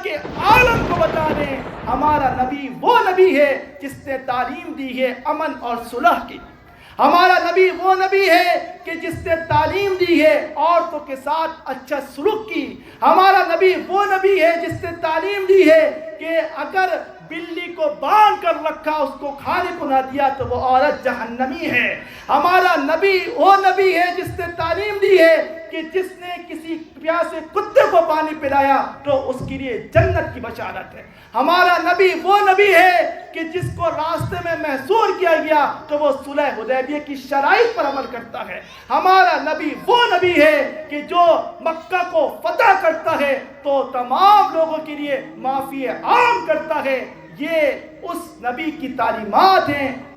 के आलम को बचाने। हमारा नबी वो नबी है जिसने तालीम दी है अमन और सुलह की। हमारा नबी वो नबी है कि जिसने तालीम दी है औरतों के साथ अच्छा सलूक की। हमारा नबी वो नबी है जिसने तालीम दी है कि अगर बिल्ली को बांध कर रखा, उसको खाने को ना दिया तो वो औरत जहन्नमी है। हमारा नबी वो नबी है जिसने तालीम दी है कि जिसने किसी प्यासे कुत्ते को पानी पिलाया तो उसके लिए जन्नत की बशारत है। हमारा नबी वो नबी है कि जिसको रास्ते में महसूर किया गया तो वो सुलह हुदैबिया की शराइत पर अमल करता है। हमारा नबी वो नबी है कि जो मक्का को फतह करता है तो तमाम लोगों के लिए माफ़ी आम करता है। ये उस नबी की तालीमात हैं